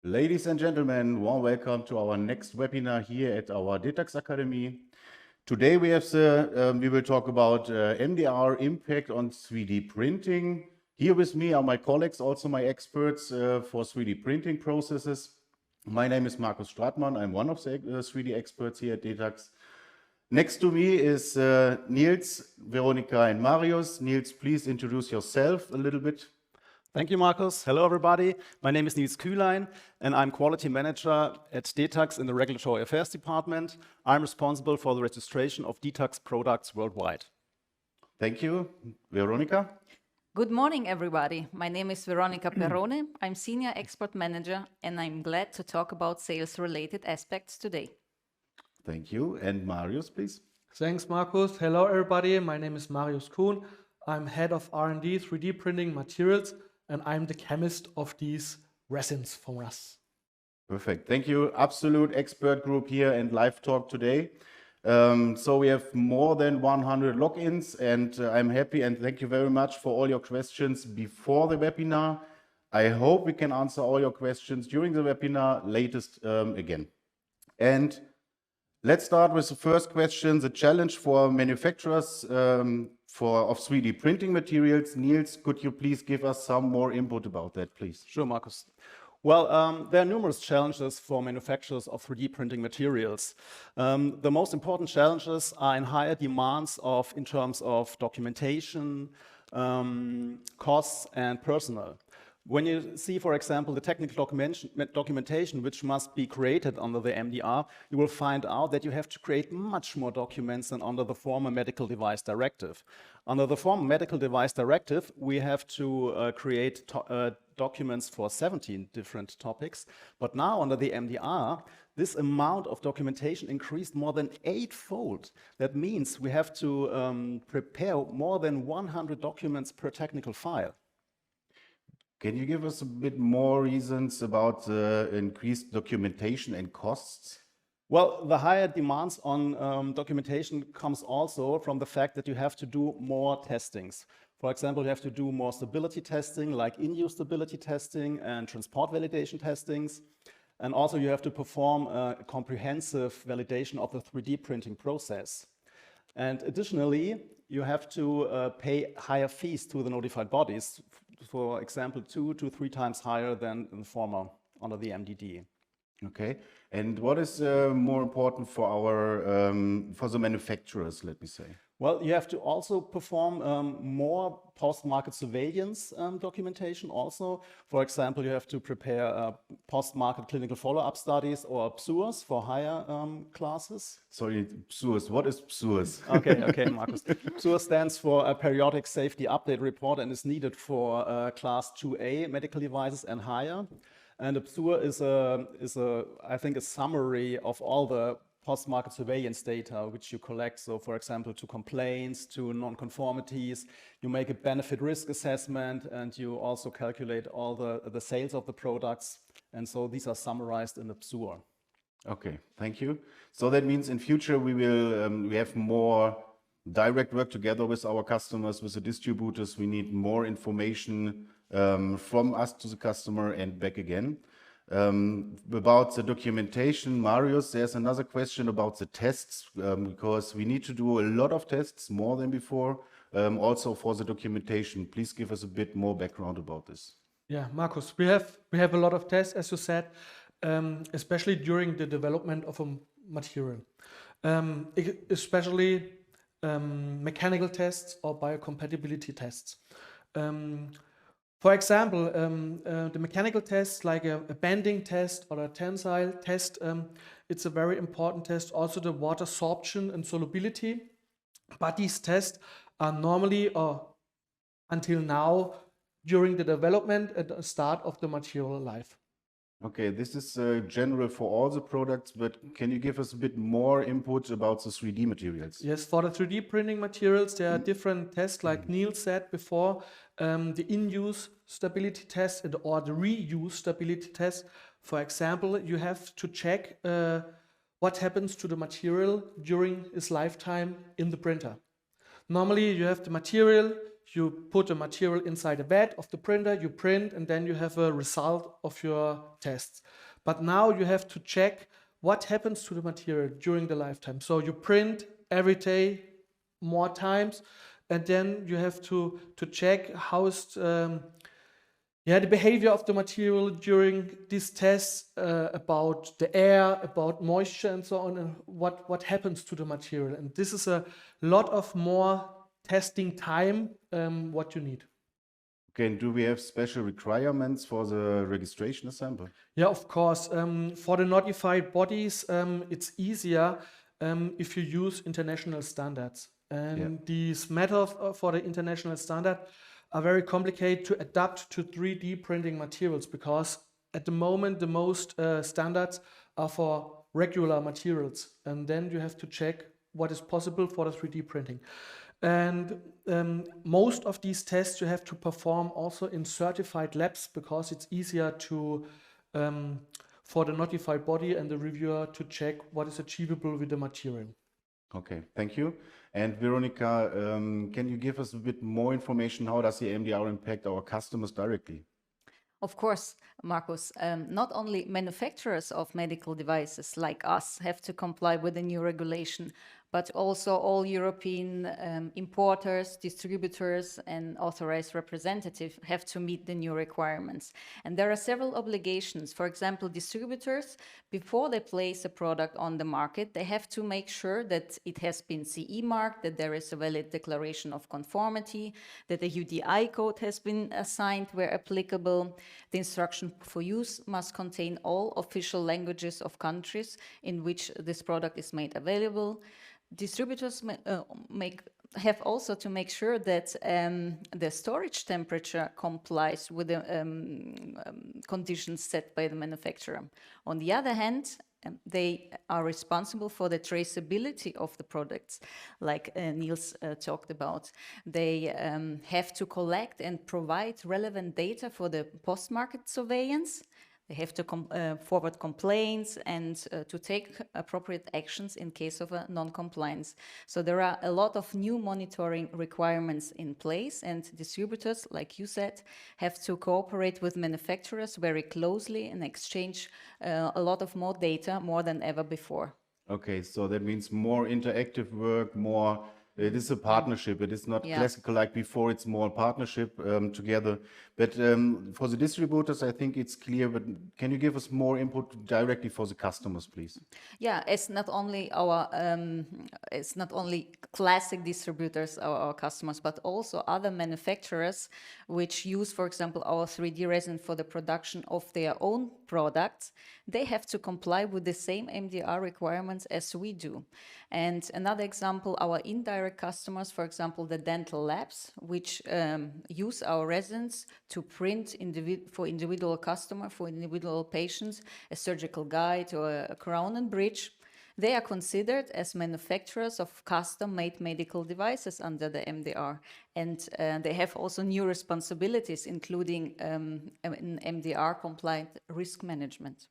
Ladies and gentlemen, warm welcome to our next webinar here at our DETAX Academy. Today we will talk about MDR impact on 3D printing. Here with me are my colleagues, also my experts for 3D printing processes. My name is Markus Stratmann. I'm one of the 3D experts here at DETAX. Next to me is Niels, Veronika, and Marius. Niels, please introduce yourself a little bit. Thank you, Markus. Hello, everybody. My name is Niels Kühlein, and I'm Quality Manager at DETAX in the Regulatory Affairs Department. I'm responsible for the registration of DETAX products worldwide. Thank you. Veronika? Good morning, everybody. My name is Veronika Perrone. I'm Senior Expert Manager, and I'm glad to talk about sales-related aspects today. Thank you. And Marius, please. Thanks, Markus. Hello, everybody. My name is Marius Kuhn. I'm Head of R&D 3D Printing Materials, and I'm the chemist of these resins from us. Perfect. Thank you. Absolute expert group here and live talk today. So we have more than 100 logins, and I'm happy and thank you very much for all your questions before the webinar. I hope we can answer all your questions during the webinar latest again. And let's start with the first question, the challenge for manufacturers of 3D printing materials. Niels, could you please give us some more input about that, please? Sure, Markus. Well, there are numerous challenges for manufacturers of 3D printing materials. The most important challenges are in higher demands in terms of documentation, costs, and personnel. When you see, for example, the technical documentation which must be created under the MDR, you will find out that you have to create much more documents than under the former Medical Device Directive. Under the former Medical Device Directive, we have to create documents for 17 different topics. But now under the MDR, this amount of documentation increased more than 8-fold. That means we have to prepare more than 100 documents per technical file. Can you give us a bit more reasons about the increased documentation and costs? Well, the higher demands on documentation comes also from the fact that you have to do more testings. For example, you have to do more stability testing, like in-use stability testing and transport validation testings. And also you have to perform a comprehensive validation of the 3D printing process. And additionally, you have to pay higher fees to the notified bodies, for example, 2 to 3 times higher than in the former under the MDD. Okay, and what is more important for for the manufacturers, let me say? Well, you have to also perform more post-market surveillance documentation also. For example, you have to prepare post-market clinical follow-up studies or PSURs for higher classes. Sorry, PSURs. What is PSURs? Okay, Markus. PSUR stands for a Periodic Safety Update Report and is needed for Class 2A medical devices and higher. And a PSUR is I think, a summary of all the post-market surveillance data which you collect. So, for example, to complaints, to non-conformities, you make a benefit risk assessment, and you also calculate all the sales of the products. And so these are summarized in the PSUR. Okay, thank you. So that means in future we have more direct work together with our customers, with the distributors. We need more information from us to the customer and back again. About the documentation, Marius, there's another question about the tests, because we need to do a lot of tests, more than before, also for the documentation. Please give us a bit more background about this. Yeah, Markus, we have a lot of tests, as you said, especially during the development of a material, especially mechanical tests or biocompatibility tests. For example, the mechanical tests, like a bending test or a tensile test, it's a very important test. Also the water sorption and solubility. But these tests are normally, or until now, during the development at the start of the material life. Okay, this is general for all the products, but can you give us a bit more input about the 3D materials? Yes, for the 3D printing materials, there are different tests, like Niels said before, the in-use stability test or the reuse stability test. For example, you have to check what happens to the material during its lifetime in the printer. Normally, you have the material, you put a material inside a bed of the printer, you print, and then you have a result of your tests. But now you have to check what happens to the material during the lifetime. So you print every day more times, and then you have to check how is the behavior of the material during these tests, about the air, about moisture, and so on, and what happens to the material. And this is a lot of more testing time what you need. Okay, and do we have special requirements for the registration sample? Yeah, of course. For the notified bodies, it's easier if you use international standards. And these methods for the international standard are very complicated to adapt to 3D printing materials, because at the moment the most standards are for regular materials, and then you have to check what is possible for the 3D printing. And most of these tests you have to perform also in certified labs, because it's easier to for the notified body and the reviewer to check what is achievable with the material. Okay, thank you. And Veronica, can you give us a bit more information? How does the MDR impact our customers directly? Of course, Markus, not only manufacturers of medical devices like us have to comply with the new regulation, but also all European importers, distributors, and authorized representatives have to meet the new requirements. And there are several obligations. For example, distributors, before they place a product on the market, they have to make sure that it has been CE marked, that there is a valid declaration of conformity, that a UDI code has been assigned where applicable. The instruction for use must contain all official languages of countries in which this product is made available. Distributors have also to make sure that the storage temperature complies with the conditions set by the manufacturer. On the other hand, they are responsible for the traceability of the products, like Niels talked about. They have to collect and provide relevant data for the post-market surveillance. They have to forward complaints and to take appropriate actions in case of a non-compliance. So there are a lot of new monitoring requirements in place, and distributors, like you said, have to cooperate with manufacturers very closely and exchange a lot of more data, more than ever before. Okay, so that means more interactive work, more. It is a partnership. It is not classical like before. It's more partnership together. But for the distributors, I think it's clear. But can you give us more input directly for the customers, please? Yeah, it's not only classic distributors, our customers, but also other manufacturers which use, for example, our 3D resin for the production of their own products. They have to comply with the same MDR requirements as we do. And another example, our indirect customers, for example, the dental labs, which use our resins to print for individual customer, for individual patients, a surgical guide or a crown and bridge. They are considered as manufacturers of custom-made medical devices under the MDR. And they have also new responsibilities, including an MDR-compliant risk management.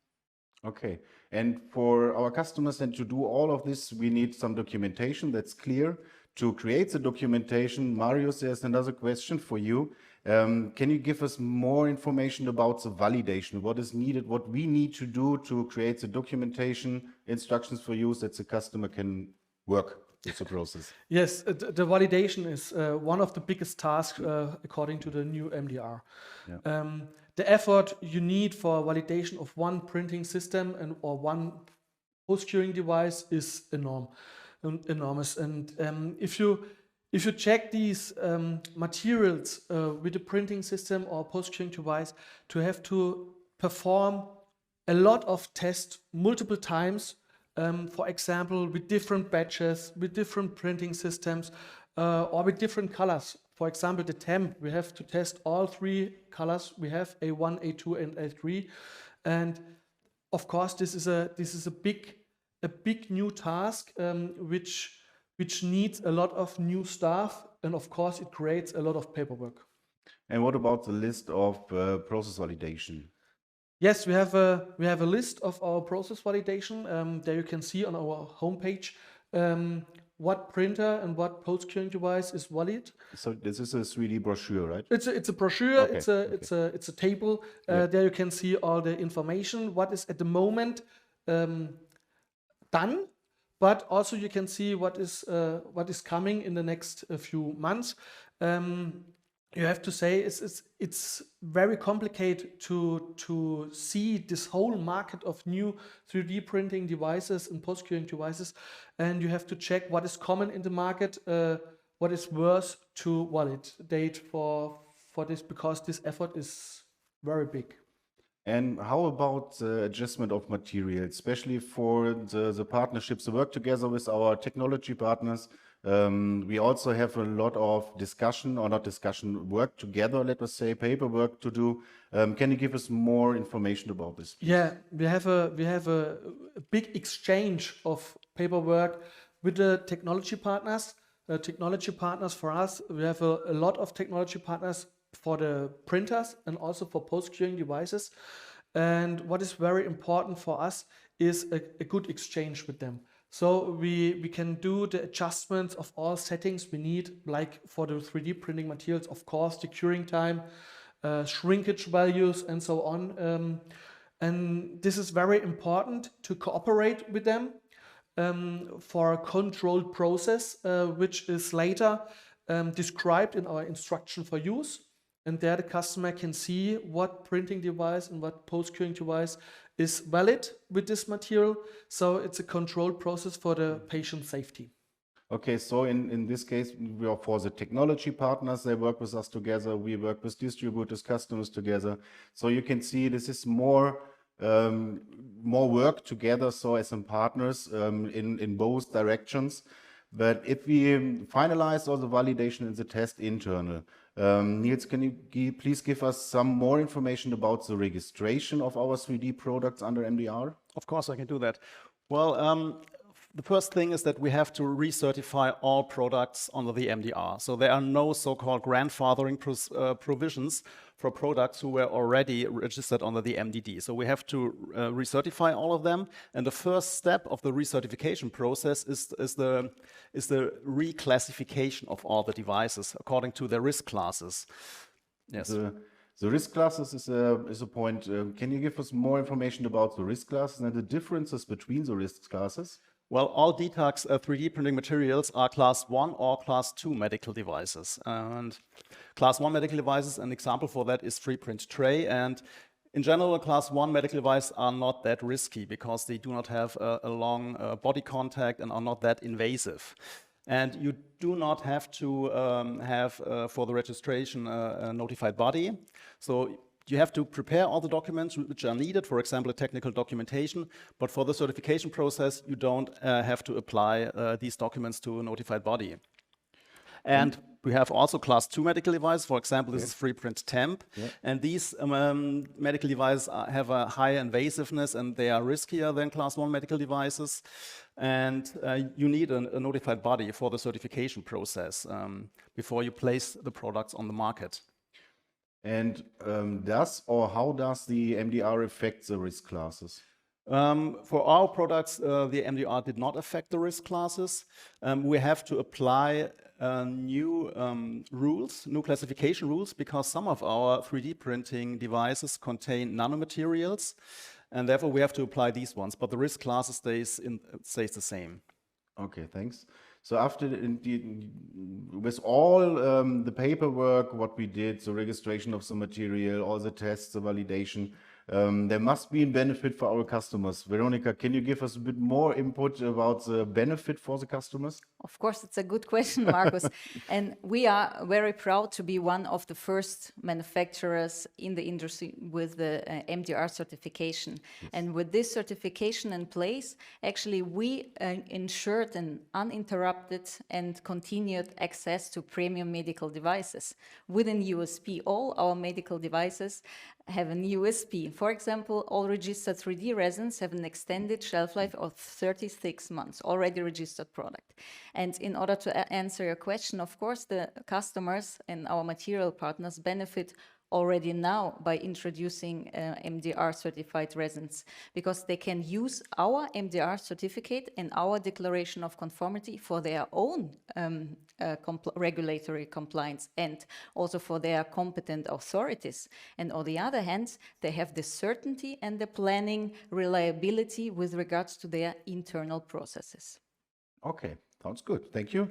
Okay, and for our customers and to do all of this, we need some documentation, that's clear. To create the documentation, Marius, there's another question for you. Can you give us more information about the validation? What is needed, what we need to do to create the documentation, instructions for use that the customer can work with the process? Yes, the validation is one of the biggest tasks according to the new MDR. Yeah. The effort you need for validation of one printing system or one post-curing device is enormous. And if you check these materials with the printing system or post-curing device, to have to perform a lot of tests multiple times, for example, with different batches, with different printing systems, or with different colors. For example, the temp, we have to test all 3 colors. We have A1, A2, and A3. And of course, this is a big new task, which needs a lot of new staff, and of course it creates a lot of paperwork. And what about the list of process validation? Yes, we have a list of our process validation that you can see on our homepage. what printer and what post-curing device is valid. So this is a 3D brochure, right? It's a brochure. Okay, It's a table. There you can see all the information. What is at the moment done, but also you can see what is coming in the next few months. You have to say it's very complicated to see this whole market of new 3D printing devices and post-curing devices, and you have to check what is common in the market, what is worth to validate for this, because this effort is very big. And how about the adjustment of material, especially for the partnerships, the work together with our technology partners? We also have a lot of discussion, or not discussion, work together, let us say, paperwork to do. Can you give us more information about this, please? Yeah, we have a big exchange of paperwork with the technology partners. Technology partners for us, we have a lot of technology partners for the printers and also for post-curing devices. And what is very important for us is a good exchange with them. So we can do the adjustments of all settings we need, like for the 3D printing materials, of course, the curing time, shrinkage values, and so on. And this is very important to cooperate with them for a controlled process, which is later described in our instruction for use. And there the customer can see what printing device and what post-curing device is valid with this material. So it's a controlled process for the patient safety. Okay, so in this case, we are for the technology partners, they work with us together. We work with distributors, customers together. So you can see this is more work together, so as some partners in both directions. But if we finalize all the validation in the test internal, Niels, can you please give us some more information about the registration of our 3D products under MDR? Of course, I can do that. Well, the first thing is that we have to recertify all products under the MDR. So there are no so-called grandfathering provisions for products who were already registered under the MDD. So we have to recertify all of them. And the first step of the recertification process is the reclassification of all the devices according to their risk classes. Yes. The risk classes is a point. Can you give us more information about the risk classes and the differences between the risk classes? Well, all DETAX 3D printing materials are Class 1 or Class 2 medical devices. And Class 1 medical devices, an example for that is free print tray. And in general, Class 1 medical devices are not that risky because they do not have a long body contact and are not that invasive. And you do not have to have, for the registration, a notified body. So you have to prepare all the documents which are needed, for example, a technical documentation. But for the certification process, you don't have to apply these documents to a notified body. And we have also Class 2 medical devices. For example, this is free print temp. Yeah. And these medical devices have a higher invasiveness and they are riskier than Class 1 medical devices. And you need a notified body for the certification process before you place the products on the market. And how does the MDR affect the risk classes? For our products, the MDR did not affect the risk classes. We have to apply new new classification rules, because some of our 3D printing devices contain nanomaterials, and therefore we have to apply these ones. But the risk class stays the same. Okay, thanks. So after with all the paperwork, what we did, the registration of the material, all the tests, the validation, there must be a benefit for our customers. Veronica, can you give us a bit more input about the benefit for the customers? Of course, it's a good question, Markus. And we are very proud to be one of the first manufacturers in the industry with the MDR certification. Yes. And with this certification in place, actually, we ensured an uninterrupted and continued access to premium medical devices. Within USP, all our medical devices have an USP. For example, all registered 3D resins have an extended shelf life of 36 months, already registered product. And in order to answer your question, of course, the customers and our material partners benefit already now by introducing MDR certified resins, because they can use our MDR certificate and our declaration of conformity for their own regulatory compliance and also for their competent authorities. And on the other hand, they have the certainty and the planning reliability with regards to their internal processes. Okay, sounds good. Thank you.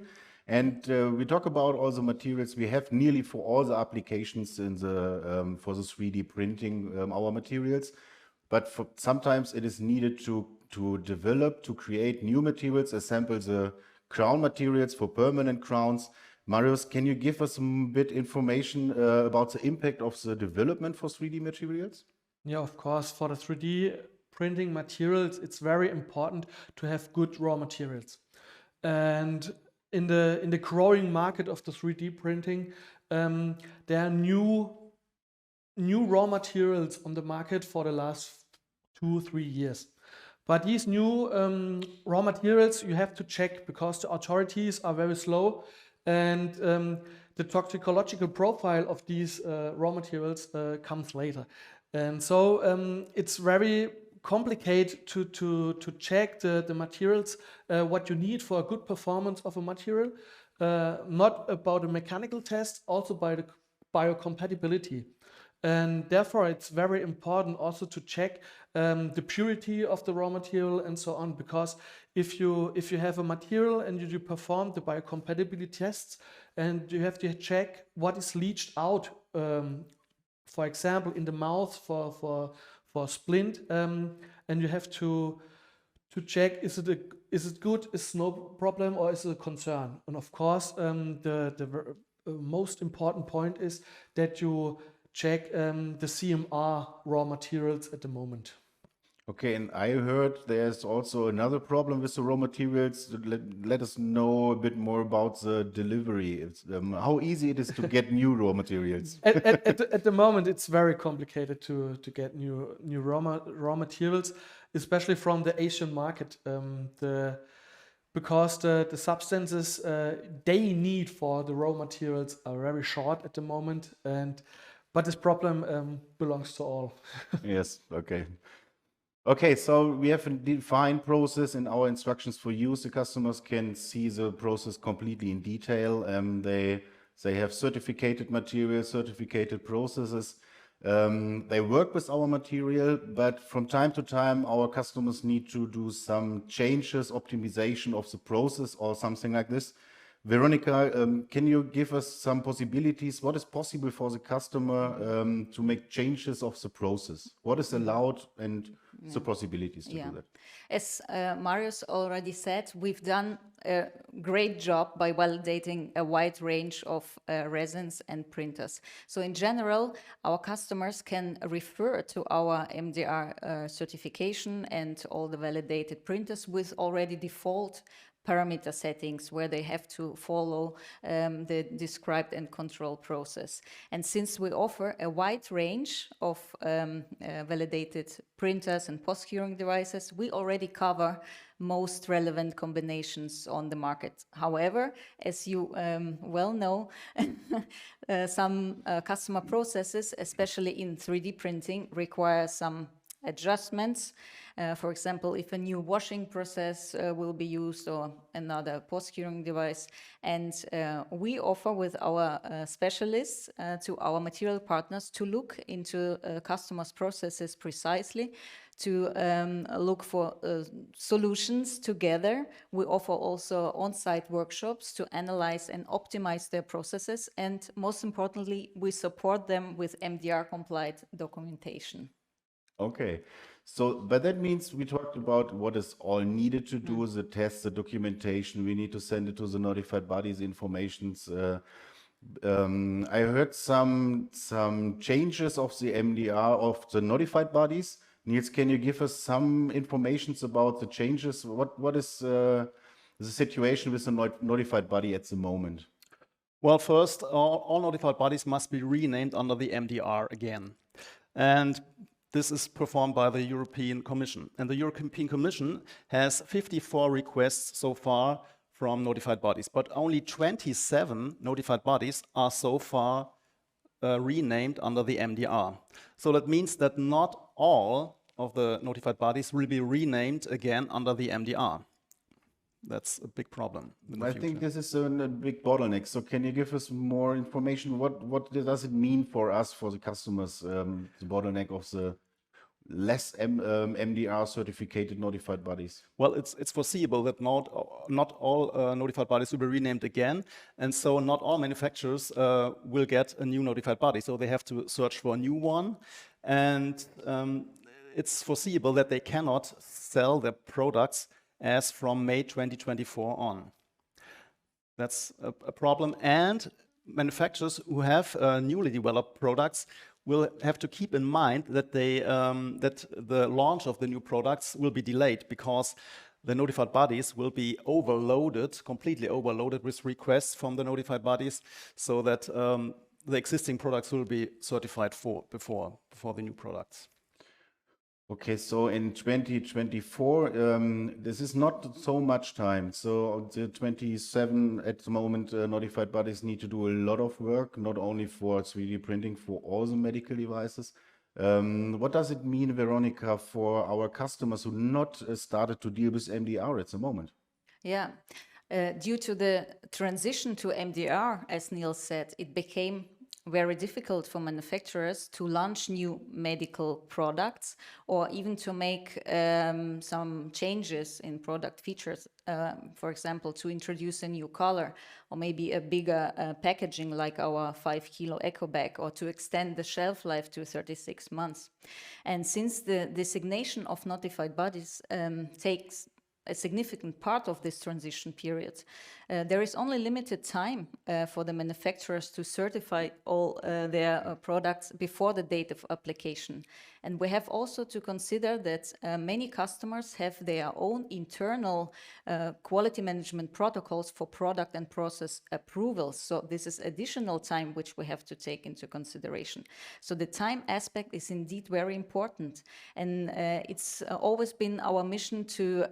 And we talk about all the materials we have nearly for all the applications in the for the 3D printing our materials, but sometimes it is needed to develop, to create new materials, assemble the crown materials for permanent crowns. Marius, can you give us a bit information about the impact of the development for 3D materials? Yeah, of course. For the 3D printing materials, it's very important to have good raw materials. And in the growing market of the 3D printing, there are new raw materials on the market for the last 2-3 years. But these new raw materials you have to check because the authorities are very slow, and the toxicological profile of these raw materials comes later. And so it's very complicated to check the materials, what you need for a good performance of a material, not about a mechanical test, also by the biocompatibility. And therefore, it's very important also to check the purity of the raw material and so on, because if you have a material and you perform the biocompatibility tests, and you have to check what is leached out, for example, in the mouth for splint, and you have to check is it good, is no problem, or is it a concern? And of course, the most important point is that you check the CMR raw materials at the moment. Okay, and I heard there's also another problem with the raw materials. Let us know a bit more about the delivery. It's, how easy it is to get new raw materials. At the moment, it's very complicated to get new raw materials, especially from the Asian market. Because the substances they need for the raw materials are very short at the moment, but this problem belongs to all. Yes, okay. Okay, so we have a defined process in our instructions for use. The customers can see the process completely in detail. They have certificated materials, certificated processes. They work with our material, but from time to time, our customers need to do some changes, optimization of the process or something like this. Veronica, can you give us some possibilities? What is possible for the customer to make changes of the process? What is allowed and the possibilities to do that? As Marius already said, we've done a great job by validating a wide range of resins and printers. So in general, our customers can refer to our MDR certification and all the validated printers with already default parameter settings where they have to follow the described and controlled process. And since we offer a wide range of validated printers and post-curing devices, we already cover most relevant combinations on the market. However, as you well know, some customer processes, especially in 3D printing, require some adjustments. For example, if a new washing process will be used or another post-curing device. And we offer with our specialists to our material partners to look into customers' processes precisely, to look for solutions together. We offer also on-site workshops to analyze and optimize their processes. And most importantly, we support them with MDR-compliant documentation. Okay, so but that means we talked about what is all needed to do, the tests, the documentation. We need to send it to the notified bodies, informations. I heard some changes of the MDR of the notified bodies. Niels, can you give us some information about the changes? What is the situation with the notified body at the moment? Well, first, all notified bodies must be renamed under the MDR again. And this is performed by the European Commission. And the European Commission has 54 requests so far from notified bodies, but only 27 notified bodies are so far renamed under the MDR. So that means that not all of the notified bodies will be renamed again under the MDR. That's a big problem in the I future. think this is a big bottleneck. So can you give us more information? What does it mean for us, for the customers, the bottleneck of the less MDR certificated notified bodies? Well, it's foreseeable that not all notified bodies will be renamed again, and so not all manufacturers will get a new notified body. So they have to search for a new one, and it's foreseeable that they cannot sell their products as from May 2024 on. That's a problem, and manufacturers who have newly developed products will have to keep in mind that that the launch of the new products will be delayed because the notified bodies will be overloaded, completely overloaded with requests from the notified bodies, so that the existing products will be certified before the new products. Okay, so in 2024, this is not so much time. So the 27 at the moment notified bodies need to do a lot of work, not only for 3D printing, for all the medical devices. What does it mean, Veronica, for our customers who not started to deal with MDR at the moment? Yeah, due to the transition to MDR, as Neil said, it became very difficult for manufacturers to launch new medical products or even to make some changes in product features. For example, to introduce a new color or maybe a bigger packaging like our 5-kilo eco bag, or to extend the shelf life to 36 months. And since the designation of notified bodies takes a significant part of this transition period, there is only limited time for the manufacturers to certify all their products before the date of application. And we have also to consider that many customers have their own internal quality management protocols for product and process approvals. So this is additional time which we have to take into consideration. So the time aspect is indeed very important. And it's always been our mission to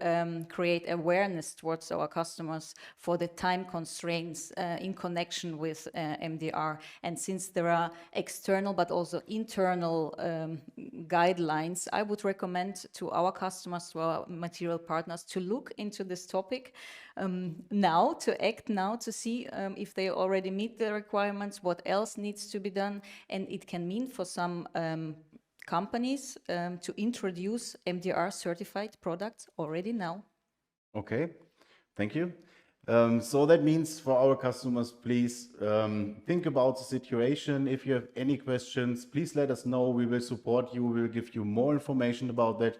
create awareness towards our customers for the time constraints in connection with MDR. And since there are external but also internal guidelines, I would recommend to our customers, to our material partners, to look into this topic now, to act now, to see if they already meet the requirements, what else needs to be done. And it can mean for some companies to introduce MDR certified products already now. Okay, thank you. So that means for our customers, please think about the situation. If you have any questions, please let us know. We will support you. We will give you more information about that.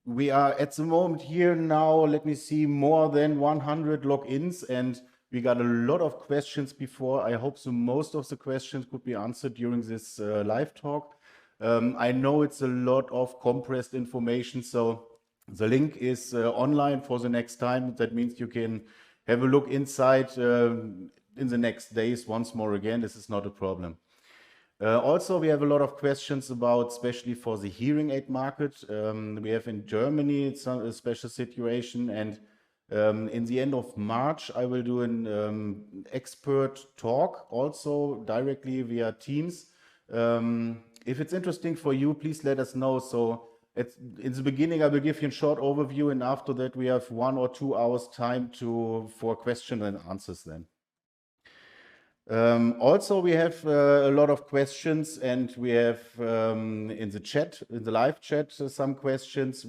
We are at the moment here now, let me see, more than 100 logins, and we got a lot of questions before. I hope so most of the questions could be answered during this live talk. I know it's a lot of compressed information, so the link is online for the next time. That means you can have a look inside in the next days once more again. This is not a problem. Also, we have a lot of questions about, especially for the hearing aid market. We have in Germany a special situation, and in the end of March, I will do an expert talk also directly via Teams. If it's interesting for you, please let us know. So in the beginning, I will give you a short overview, and after that, we have 1 or 2 hours time for questions and answers then. Also, we have a lot of questions, and we have in the chat, in the live chat, some questions.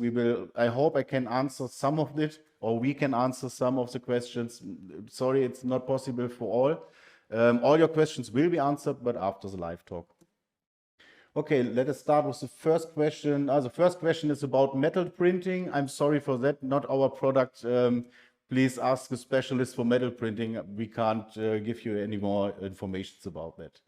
I hope I can answer some of it, or we can answer some of the questions. Sorry, it's not possible for all. All your questions will be answered, but after the live talk. Okay, let us start with the first question. The first question is about metal printing. I'm sorry for that, not our product. Please ask a specialist for metal printing. We can't give you any more information about that.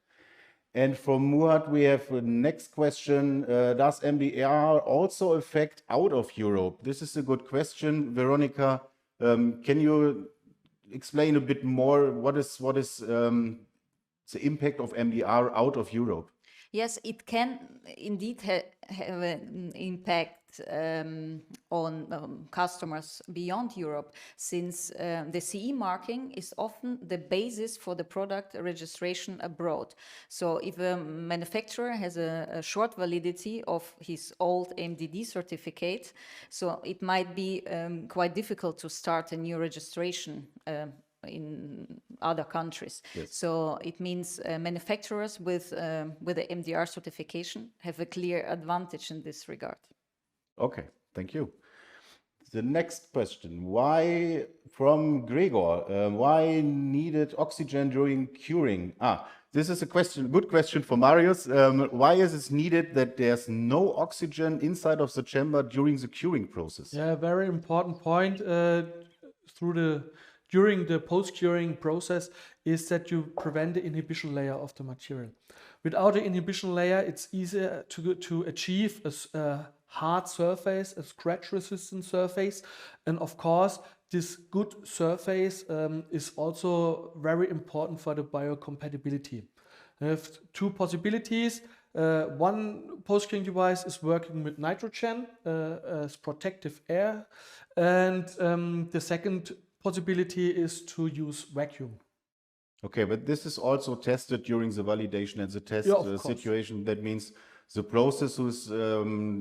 And from Muad, we have a next question. Does MDR also affect out of Europe? This is a good question. Veronica, can you explain a bit more what is the impact of MDR out of Europe? Yes, it can indeed have an impact on customers beyond Europe, since the CE marking is often the basis for the product registration abroad. So if a manufacturer has a short validity of his old MDD certificate, so it might be quite difficult to start a new registration in other countries. Yes. So it means manufacturers with the MDR certification have a clear advantage in this regard. Okay, thank you. The next question, why, from Gregor, why needed oxygen during curing? This is a question, good question for Marius. Why is it needed that there's no oxygen inside of the chamber during the curing process? Yeah, very important point during the post-curing process is that you prevent the inhibition layer of the material. Without the inhibition layer, it's easier to achieve a hard surface, a scratch-resistant surface, and of course, this good surface is also very important for the biocompatibility. You have two possibilities. One post-curing device is working with nitrogen as protective air, and the second possibility is to use vacuum. Okay, but this is also tested during the validation and the test situation. That means the process is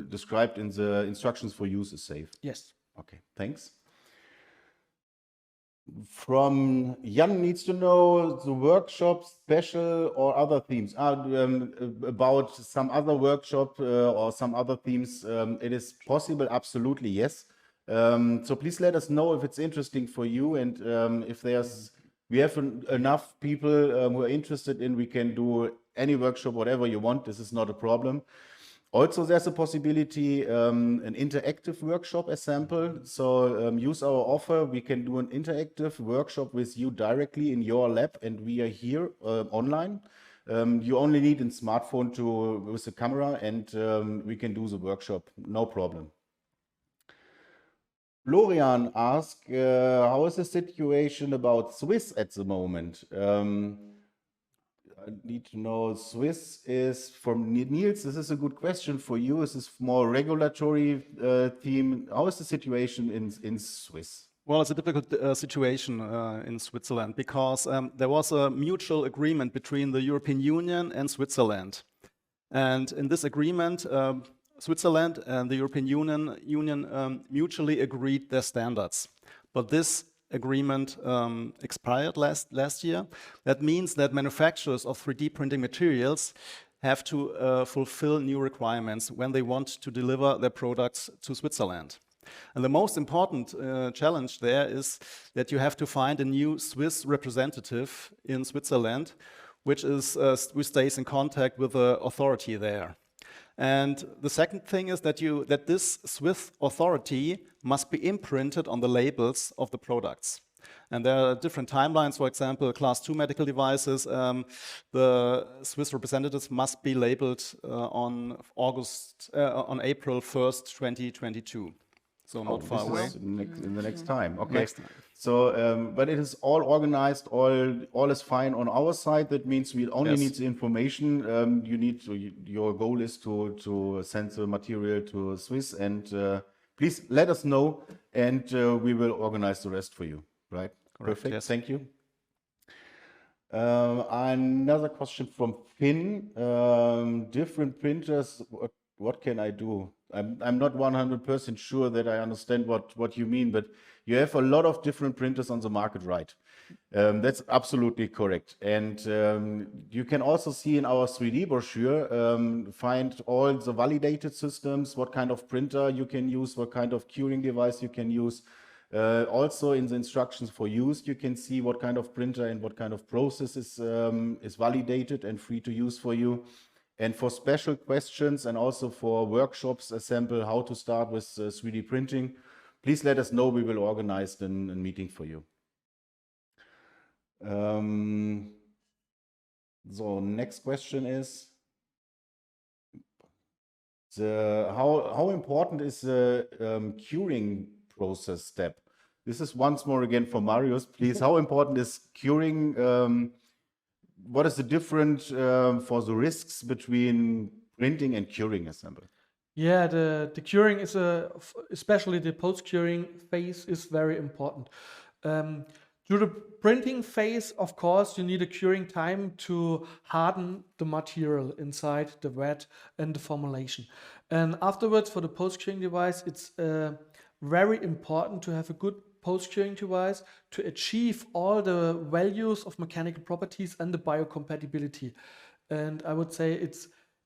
described in the instructions for use is safe. Yes. Okay, thanks. From Jan needs to know the workshop special or other themes. About some other workshop or some other themes, it is possible, absolutely, yes. So please let us know if it's interesting for you, and if we have enough people who are interested in, we can do any workshop, whatever you want. This is not a problem. Also, there's a possibility, an interactive workshop example. So use our offer. We can do an interactive workshop with you directly in your lab, and we are here online. You only need a smartphone with a camera, and we can do the workshop, no problem. Florian asked, how is the situation about Swiss at the moment? I need to know, Swiss is from Niels. This is a good question for you. This is more regulatory theme. How is the situation in Swiss? Well, it's a difficult situation in Switzerland because there was a mutual agreement between the European Union and Switzerland. And in this agreement, Switzerland and the European Union mutually agreed their standards. But this agreement expired last year. That means that manufacturers of 3D printing materials have to fulfill new requirements when they want to deliver their products to Switzerland. And the most important challenge there is that you have to find a new Swiss representative in Switzerland, which stays in contact with the authority there. And the second thing is that this Swiss authority must be imprinted on the labels of the products. And there are different timelines. For example, Class 2 medical devices, the Swiss representatives must be labeled on April 1st, 2022. So not far away. In the next time. Okay. Next time. So, but it is all organized. All is fine on our side. That means we only need the information. Your goal is to send the material to Swiss, and please let us know, and we will organize the rest for you. Right? Correct, Perfect. yes. Thank you. Another question from Finn. Different printers. What can I do? I'm not 100% sure that I understand what you mean, but you have a lot of different printers on the market, right? That's absolutely correct. And you can also see in our 3D brochure, find all the validated systems, what kind of printer you can use, what kind of curing device you can use. Also in the instructions for use, you can see what kind of printer and what kind of process is validated and free to use for you. And for special questions and also for workshops, example, how to start with 3D printing, please let us know. We will organize a meeting for you. So next question is, how important is the curing process step? This is once more again for Marius, please. How important is curing what is the difference for the risks between printing and curing assembly? Yeah, the curing is especially the post-curing phase is very important. Through the printing phase, of course, you need a curing time to harden the material inside the wet and the formulation. And afterwards, for the post-curing device, it's very important to have a good post-curing device to achieve all the values of mechanical properties and the biocompatibility. And I would say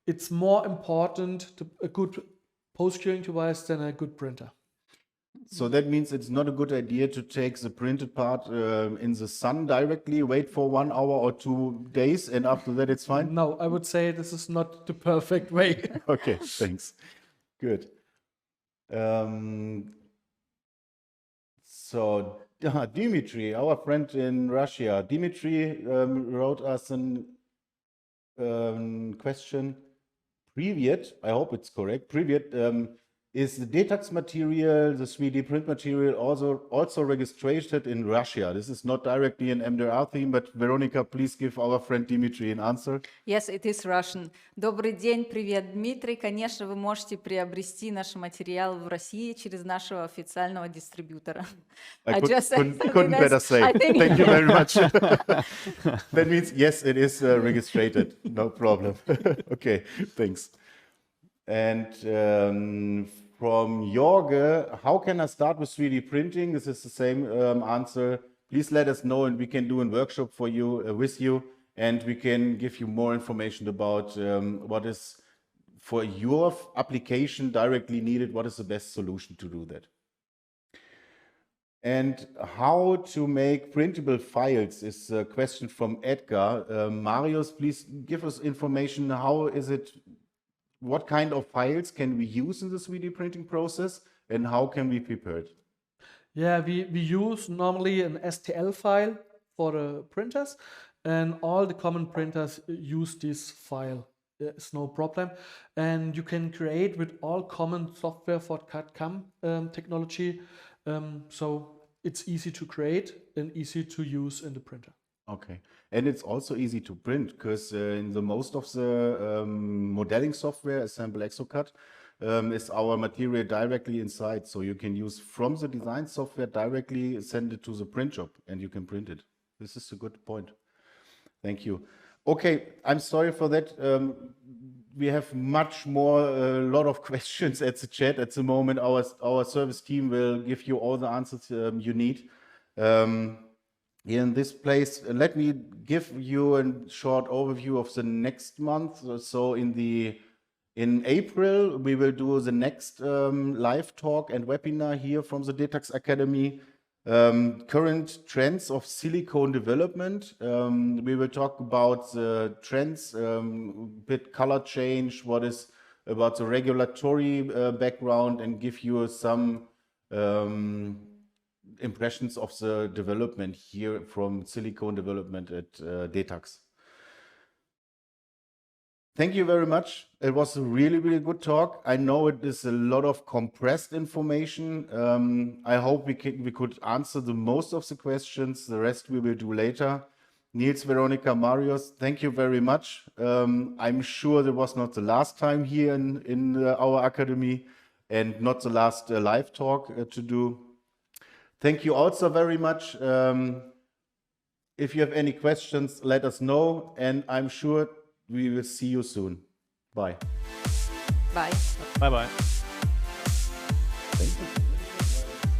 it's more important to a good post-curing device than a good printer. So that means it's not a good idea to take the printed part in the sun directly, wait for 1 hour or 2 days, and after that it's fine? No, I would say this is not the perfect way. Okay, thanks. Good. So Dimitri, our friend in Russia, Dimitri wrote us a question. Privyet, I hope it's correct. Privyet, is the DETAX material, the 3D print material, also registered in Russia? This is not directly an MDR theme, but Veronica, please give our friend Dimitri an answer. Yes, it is Russian. Добрый день, привет, Дмитрий. Конечно, вы можете приобрести наш материал в России через нашего официального дистрибьютора. I couldn't better say. Thank you very much. That means, yes, it is registered. No problem. Okay, thanks. And from Jorge, how can I start with 3D printing? This is the same answer. Please let us know and we can do a workshop for you, with you, and we can give you more information about what is for your application directly needed, what is the best solution to do that. And how to make printable files is a question from Edgar. Marius, please give us information. How is it? What kind of files can we use in the 3D printing process and how can we prepare it? Yeah, we use normally an STL file for the printers, and all the common printers use this file. It's no problem. And you can create with all common software for CAD/CAM technology. So it's easy to create and easy to use in the printer. Okay, and it's also easy to print because in the most of the modeling software, Assemble Exocad, is our material directly inside. So you can use from the design software directly, send it to the print shop and you can print it. This is a good point. Thank you. Okay, I'm sorry for that. We have much more, a lot of questions at the chat at the moment. Our service team will give you all the answers you need. In this place, let me give you a short overview of the next month. So in April, we will do the next live talk and webinar here from the DETAX Academy. Current trends of silicone development. We will talk about the trends, bit color change, what is about the regulatory background, and give you some impressions of the development here from silicone development at DETAX. Thank you very much. It was a really, really good talk. I know it is a lot of compressed information. I hope we could answer the most of the questions. The rest we will do later. Niels, Veronica, Marius, thank you very much. I'm sure that was not the last time here in our academy and not the last live talk to do. Thank you also very much. If you have any questions, let us know, and I'm sure we will see you soon. Bye. Bye. Bye-bye. Thank you.